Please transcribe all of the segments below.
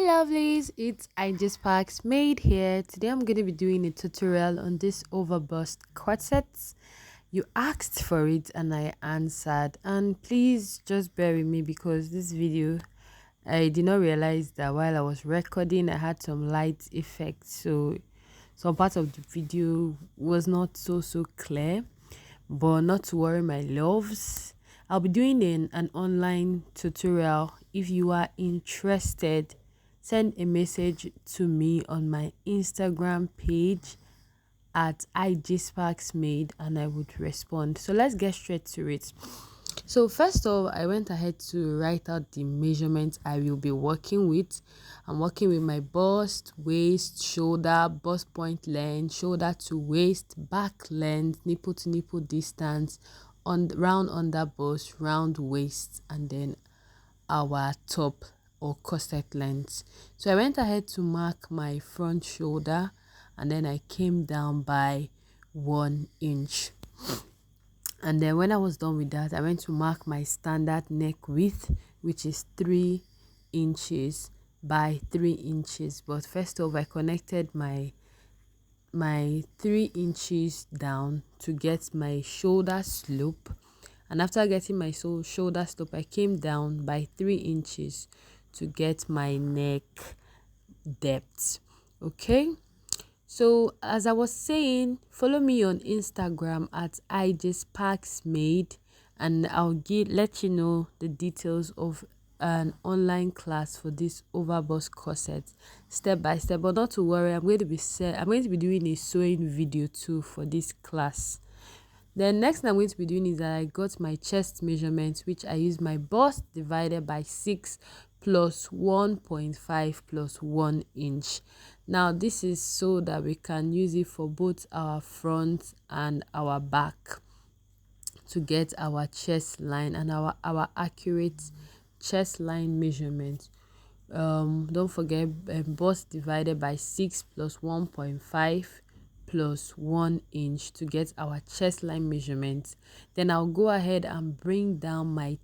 Lovelies, it's I just Parks Made here. Today I'm going to be doing a tutorial on this overbust corsets. You asked for it and I answered, and please just bear with me because this video I did not realize that while I was recording I had some light effects, so some part of the video was not so clear. But not to worry, my loves, I'll be doing an online tutorial. If you are interested, send a message to me on my Instagram page at IGSparksMade and I would respond. So let's get straight to it. So first off, I went ahead to write out the measurements I will be working with. I'm working with my bust, waist, shoulder, bust point length, shoulder to waist, back length, nipple to nipple distance, on round under bust, round waist, and then our top or corset length. So I went ahead to mark my front shoulder and then I came down by 1 inch. And then when I was done with that, I went to mark my standard neck width, which is 3 inches by 3 inches. But first off, I connected my 3 inches down to get my shoulder slope, and after getting my shoulder slope, I came down by 3 inches to get my neck depth. Okay, so as I was saying, follow me on Instagram at IGSparksMade and I'll let you know the details of an online class for this overbust corset step by step. But not to worry, I'm going to be doing a sewing video too for this class. Then next thing I'm going to be doing is that I got my chest measurement, which I use my bust divided by 6 plus 1.5 plus 1 inch. Now this is so that we can use it for both our front and our back to get our chest line and our accurate chest line measurement. Don't forget, bust divided by 6 plus 1.5 plus 1 inch to get our chest line measurement. Then I'll go ahead and bring down my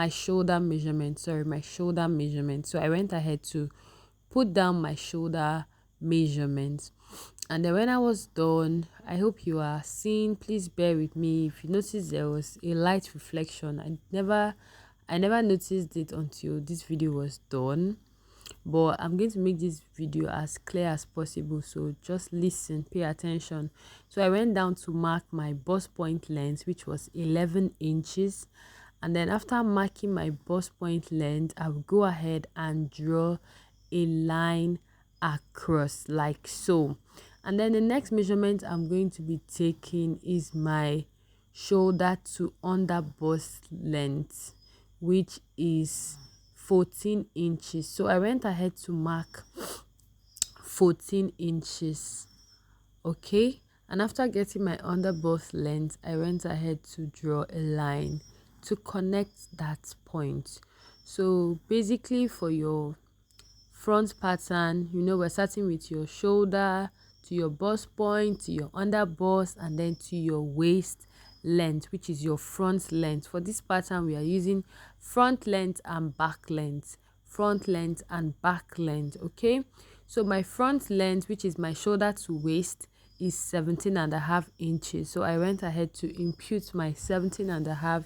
shoulder measurement. So I went ahead to put down my shoulder measurement, and then when I was done, I hope you are seeing, please bear with me if you notice there was a light reflection. I never noticed it until this video was done, but I'm going to make this video as clear as possible, so just listen, pay attention. So I went down to mark my bust point length, which was 11 inches, and then after marking my bust point length, I will go ahead and draw a line across like so. And then the next measurement I'm going to be taking is my shoulder to under bust length, which is 14 inches. So I went ahead to mark 14 inches. Okay, and after getting my under bust length, I went ahead to draw a line to connect that point. So basically, for your front pattern, we're starting with your shoulder to your bust point to your under bust and then to your waist length, which is your front length. For this pattern, we are using front length and back length, front length and back length. Okay, so my front length, which is my shoulder to waist, is 17.5 inches. So I went ahead to impute my 17.5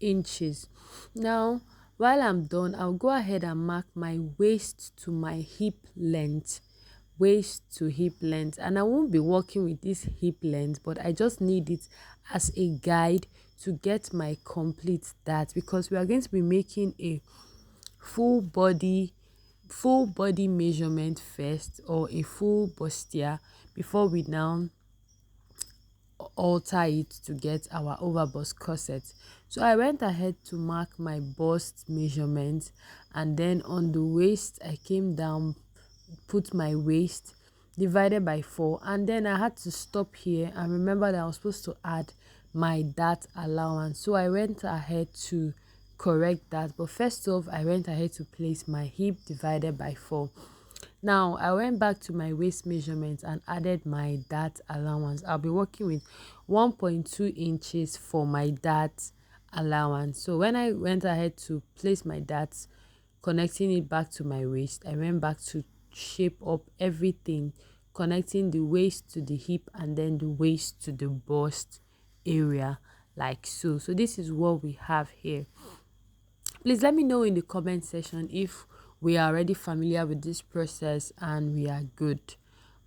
inches. Now while I'm done, I'll go ahead and mark my waist to my hip length, waist to hip length, and I won't be working with this hip length, but I just need it as a guide to get my complete that, because we are going to be making a full body measurement first, or a full bustier, before we now alter it to get our overbust corset. So I went ahead to mark my bust measurement, and then on the waist I came down, put my waist divided by 4, and then I had to stop here and remember that I was supposed to add my dart allowance. So I went ahead to correct that, but first off I went ahead to place my hip divided by 4. Now I went back to my waist measurement and added my dart allowance. I'll be working with 1.2 inches for my dart allowance. So when I went ahead to place my darts, connecting it back to my waist. I went back to shape up everything, connecting the waist to the hip and then the waist to the bust area, like so. So this is what we have here. Please let me know in the comment section if we are already familiar with this process and we are good.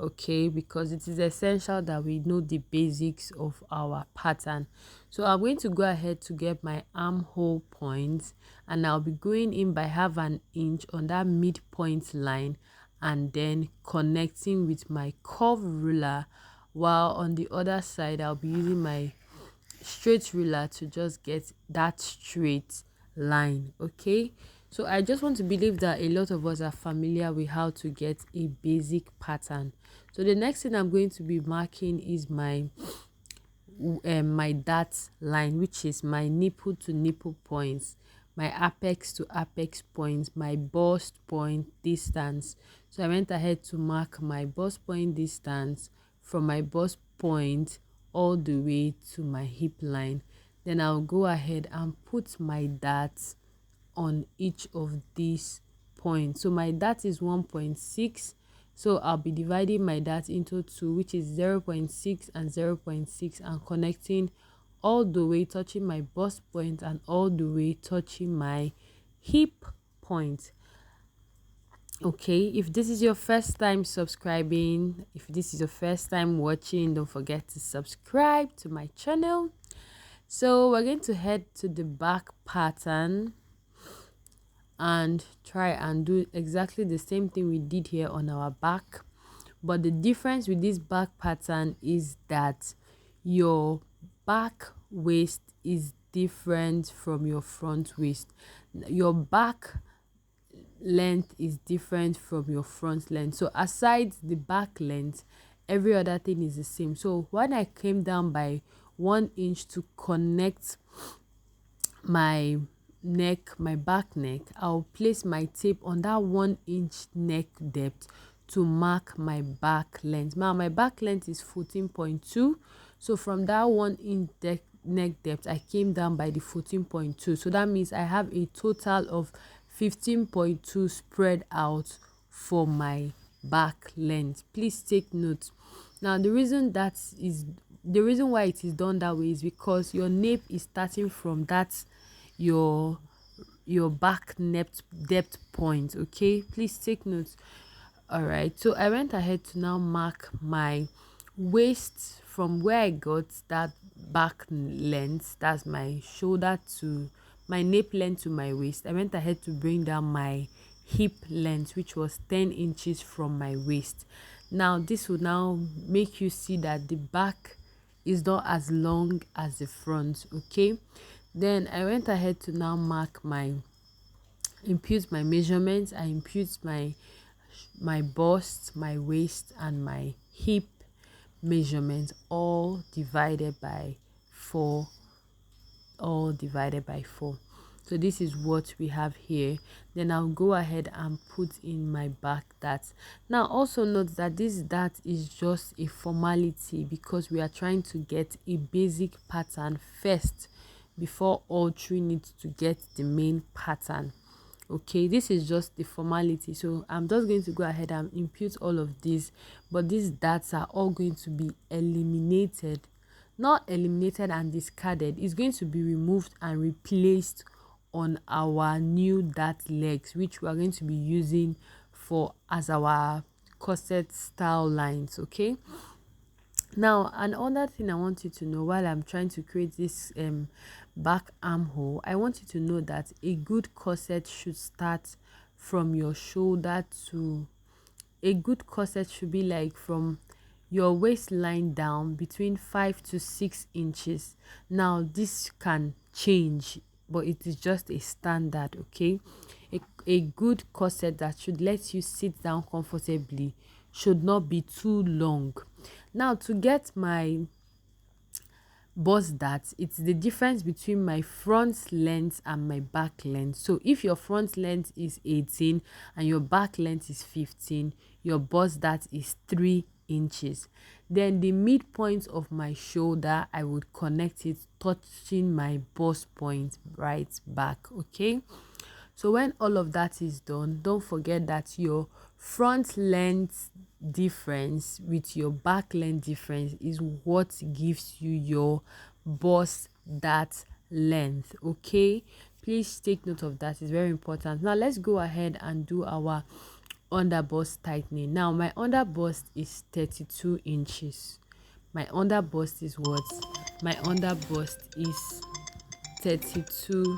Okay, because it is essential that we know the basics of our pattern. So I'm going to go ahead to get my armhole point, and I'll be going in by half an inch on that midpoint line and then connecting with my curve ruler, while on the other side I'll be using my straight ruler to just get that straight line. Okay, so I just want to believe that a lot of us are familiar with how to get a basic pattern. So the next thing I'm going to be marking is my dart line, which is my nipple to nipple points, my apex to apex points, my bust point distance. So I went ahead to mark my bust point distance from my bust point all the way to my hip line. Then I'll go ahead and put my darts on each of these points. So my dart is 1.6, so I'll be dividing my dart into two, which is 0.6 and 0.6, and connecting all the way, touching my bust point and all the way touching my hip point. Okay, if this is your first time subscribing, if this is your first time watching, don't forget to subscribe to my channel. So we're going to head to the back pattern and try and do exactly the same thing we did here on our back. But the difference with this back pattern is that your back waist is different from your front waist. Your back length is different from your front length. So aside the back length, every other thing is the same. So when I came down by 1 inch to connect my neck, my back neck, I'll place my tape on that 1 inch neck depth to mark my back length. Now my back length is 14.2, so from that 1 inch neck depth I came down by the 14.2, so that means I have a total of 15.2 spread out for my back length. Please take note. Now the reason why it is done that way is because your nape is starting from that your back depth point. Okay, please take note. All right, so I went ahead to now mark my waist from where I got that back length, that's my shoulder to my nape length to my waist. I went ahead to bring down my hip length, which was 10 inches from my waist. Now this will now make you see that the back is not as long as the front. Okay, then I went ahead to now impute my measurements. I impute my bust, my waist and my hip measurements, all divided by 4. So this is what we have here. Then I'll go ahead and put in my back dart. Now also note that this dart is just a formality because we are trying to get a basic pattern first before altering it to get the main pattern. Okay, this is just the formality, so I'm just going to go ahead and impute all of these, but these darts are all going to be eliminated, not eliminated and discarded. It's going to be removed and replaced on our new dart legs, which we are going to be using for as our corset style lines. Okay, now another thing I want you to know while I'm trying to create this back armhole, I want you to know that a good corset should start from your shoulder to a good corset should be like from your waistline down between 5 to 6 inches. Now this can change, but it is just a standard. Okay, a good corset that should let you sit down comfortably should not be too long. Now to get my bust dart, it's the difference between my front length and my back length. So if your front length is 18 and your back length is 15, your bust dart is 3 inches. Then the midpoint of my shoulder, I would connect it touching my bust point right back. Okay, So when all of that is done, don't forget that your front length difference with your back length difference is what gives you your bust that length. Okay, please take note of that. It's very important. Now let's go ahead and do our under bust tightening. Now my under bust is 32 inches. My under bust is what? My under bust is 32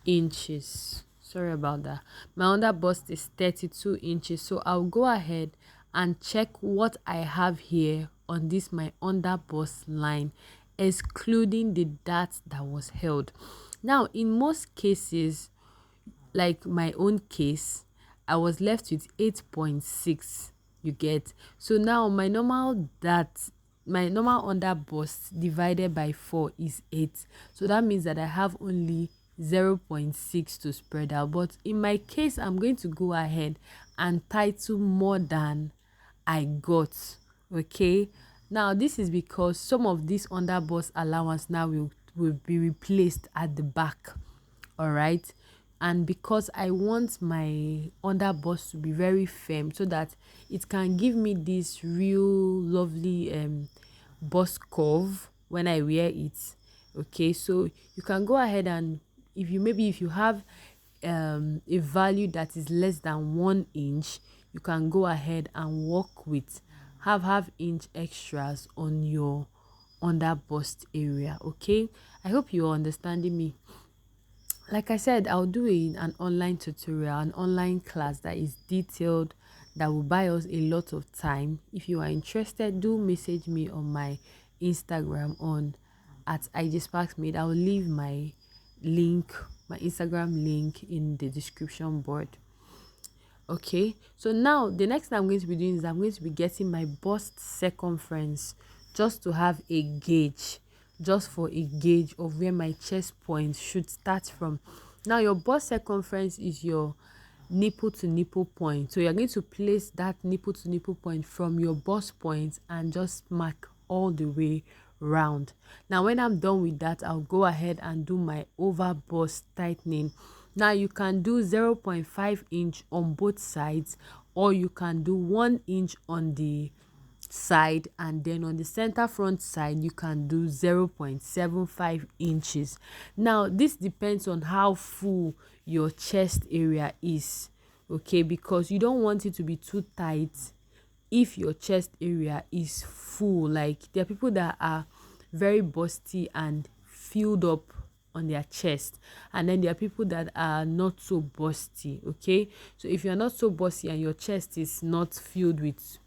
inches. Sorry about that. My under bust is 32 inches. So I'll go ahead and check what I have here on this my under bust line, excluding the dart that was held. Now in most cases, like my own case, I was left with 8.6. You get? So now my normal under bust divided by 4 is 8. So that means that I have only 0.6 to spread out. But in my case, I'm going to go ahead and title more than I got. Okay, now this is because some of this under bust allowance now will be replaced at the back. All right, and because I want my under bust to be very firm so that it can give me this real lovely bust curve when I wear it. Okay, so you can go ahead and if you have a value that is less than 1 inch, you can go ahead and work with half inch extras on your under bust area. Okay, I hope you're understanding me. Like I said, I'll do an online tutorial, an online class that is detailed, that will buy us a lot of time. If you are interested, do message me on my Instagram on at @IGSparksMade. I'll leave my link, my Instagram link in the description board. Okay, so now the next thing I'm going to be doing is I'm going to be getting my bust circumference, just to have a gauge, just for a gauge of where my chest point should start from. Now your bust circumference is your nipple to nipple point, so you're going to place that nipple to nipple point from your bust point and just mark all the way round. Now when I'm done with that, I'll go ahead and do my over bust tightening. Now you can do 0.5 inch on both sides, or you can do 1 inch on the side, and then on the center front side you can do 0.75 inches. Now this depends on how full your chest area is. Okay, because you don't want it to be too tight if your chest area is full. Like there are people that are very busty and filled up on their chest, and then there are people that are not so busty. Okay, so if you're not so busty and your chest is not filled with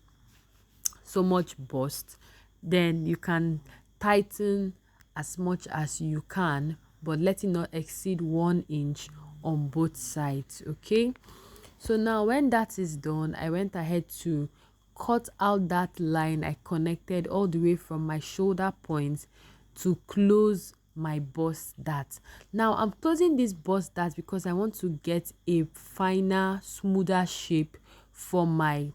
so much bust, then you can tighten as much as you can, but let it not exceed 1 inch on both sides. Okay, so now when that is done, I went ahead to cut out that line I connected all the way from my shoulder point to close my bust dart. Now I'm closing this bust dart because I want to get a finer, smoother shape for my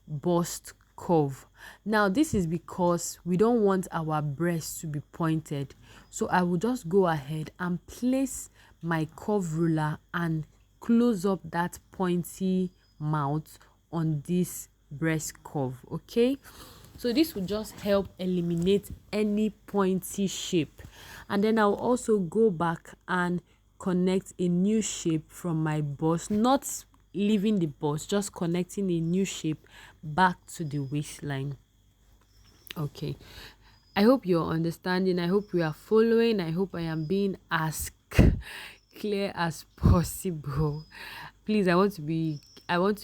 bust curve. Now this is because we don't want our breast to be pointed, so I will just go ahead and place my curve ruler and close up that pointy mouth on this breast curve. Okay, so this will just help eliminate any pointy shape, and then I'll also go back and connect a new shape from my bust, not leaving the bust, just connecting a new shape back to the waistline. Okay, I hope you're understanding. I hope we are following. I hope I am being as clear as possible. Please, I want to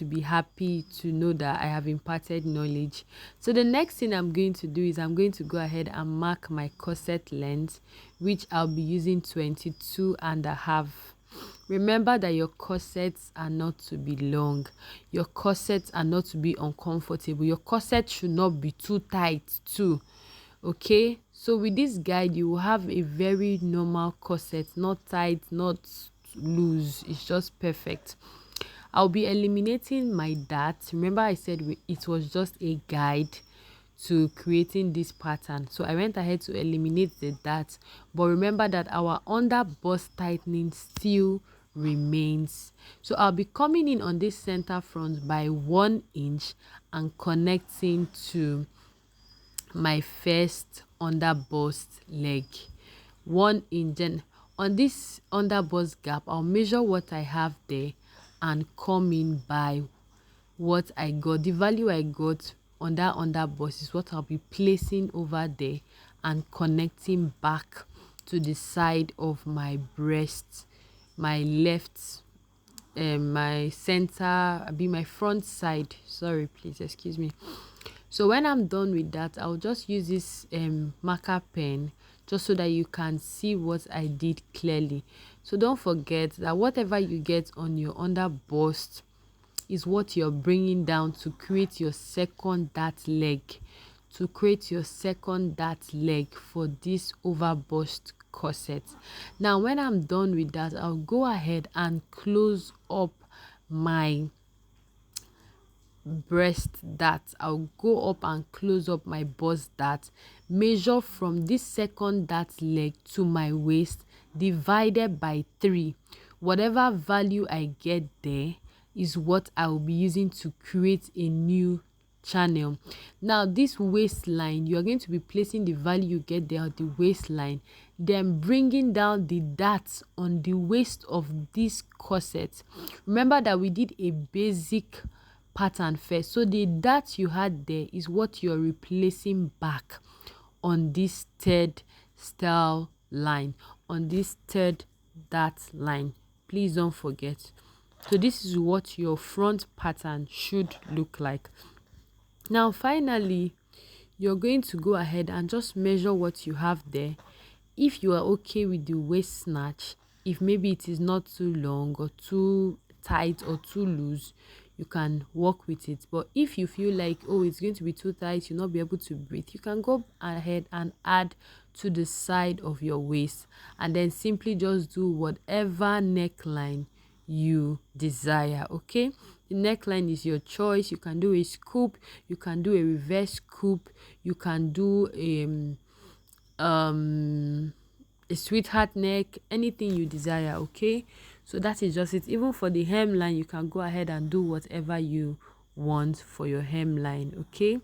be happy to know that I have imparted knowledge. So the next thing I'm going to do is I'm going to go ahead and mark my corset length, which I'll be using 22.5. Remember that your corsets are not to be long. Your corsets are not to be uncomfortable. Your corset should not be too tight too. Okay, so with this guide you will have a very normal corset, not tight, not loose. It's just perfect. I'll be eliminating my dart. Remember I said it was just a guide to creating this pattern. So I went ahead to eliminate the dart, but remember that our under bust tightening still remains. So I'll be coming in on this center front by 1 inch and connecting to my first under bust leg. 1 inch. Then on this under bust gap, I'll measure what I have there and come in by what I got. The value I got on that under bust is what I'll be placing over there and connecting back to the side of my breast, my left, my center, be my front side. Sorry, please excuse me. So when I'm done with that, I'll just use this marker pen just so that you can see what I did clearly. So don't forget that whatever you get on your under bust is what you're bringing down to create your second dart leg, for this overbust corset. Now when I'm done with that, I'll go ahead and close up my breast dart. I'll go up and close up my bust dart, measure from this second dart leg to my waist, divided by 3. Whatever value I get there is what I will be using to create a new channel. Now this waistline, you are going to be placing the value you get there at the waistline, then bringing down the darts on the waist of this corset. Remember that we did a basic pattern first, so the dart you had there is what you're replacing back on this third style line, on this third dart line. Please don't forget. So this is what your front pattern should look like. Now finally, you're going to go ahead and just measure what you have there. If you are okay with the waist snatch, if maybe it is not too long or too tight or too loose, you can work with it. But if you feel like, oh, it's going to be too tight, you'll not be able to breathe, you can go ahead and add to the side of your waist and then simply just do whatever neckline you desire. Okay, the neckline is your choice. You can do a scoop, you can do a reverse scoop, you can do a sweetheart neck, anything you desire. Okay, so that is just it. Even for the hemline, you can go ahead and do whatever you want for your hemline. Okay,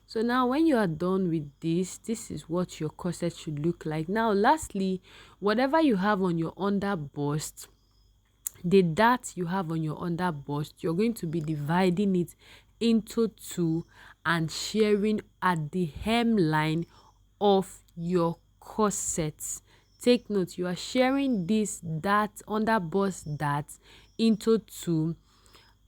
so now when you are done with this is what your corset should look like. Now lastly, whatever you have on your under bust, the dart you have on your under bust, you're going to be dividing it into 2 and sharing at the hemline of your corset. Take note, you are sharing this dart, under bust dart, into 2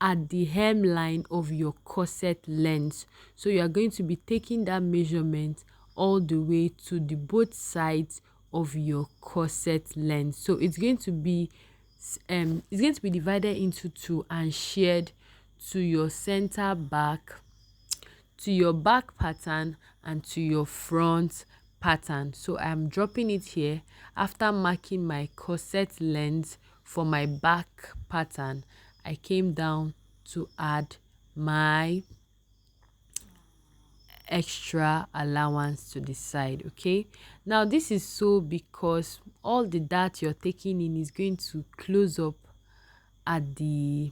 at the hemline of your corset length. So you are going to be taking that measurement all the way to the both sides of your corset length. So it's going to be divided into 2 and shared to your center back, to your back pattern, and to your front pattern. So I'm dropping it here after marking my corset length for my back pattern. I came down to add my extra allowance to the side. Okay, now this is so because all the dart you're taking in is going to close up at the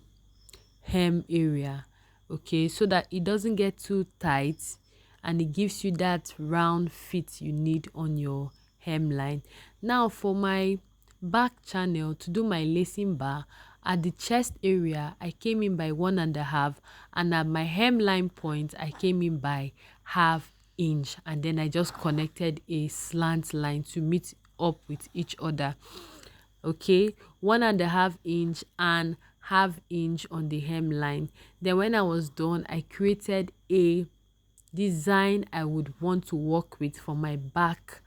hem area. Okay, so that it doesn't get too tight and it gives you that round fit you need on your hemline. Now for my back channel, to do my lacing bar, at the chest area I came in by 1.5, and at my hemline point I came in by 1/2 inch, and then I just connected a slant line to meet up with each other. Okay, 1.5 inch and 1/2 inch on the hemline. Then when I was done, I created a design I would want to work with for my back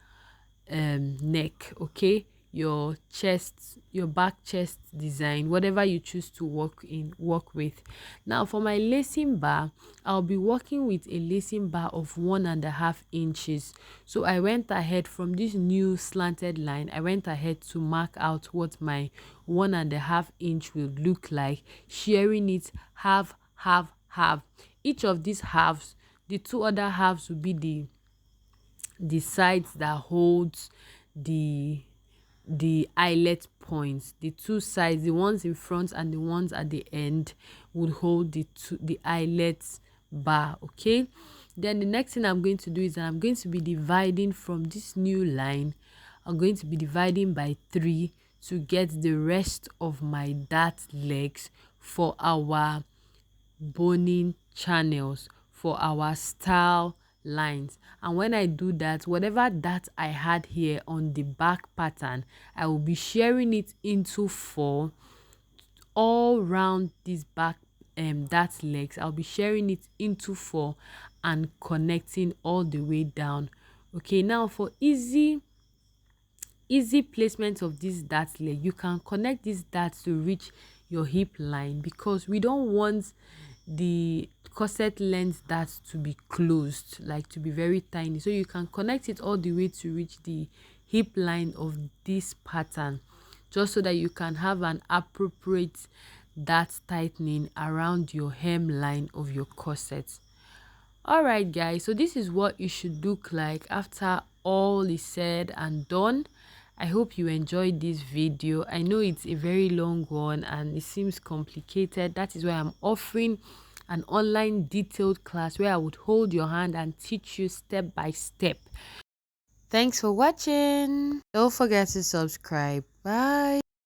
neck. Okay, your chest, your back chest design, whatever you choose to work with. Now for my lacing bar, I'll be working with a lacing bar of 1.5 inches. So I went ahead from this new slanted line, I went ahead to mark out what my 1.5 inch will look like, sharing it half half half. Each of these halves The two other halves will be the sides that holds the eyelet points. The two sides, the ones in front and the ones at the end, would hold the eyelet bar. Okay, then the next thing I'm going to do is that I'm going to be dividing from this new line. I'm going to be dividing by 3 to get the rest of my dart legs for our boning channels, for our style lines. And when I do that, whatever that I had here on the back pattern, I will be sharing it into 4 all round this back that legs. I'll be sharing it into 4 and connecting all the way down. Okay, now for easy placement of this dart leg, you can connect this dart to reach your hip line, because we don't want the corset length dart to be closed, like to be very tiny. So you can connect it all the way to reach the hip line of this pattern, just so that you can have an appropriate dart tightening around your hemline of your corset. All right guys, so this is what it should look like after all is said and done. I hope you enjoyed this video. I know it's a very long one and it seems complicated. That is why I'm offering an online detailed class where I would hold your hand and teach you step by step. Thanks for watching. Don't forget to subscribe. Bye.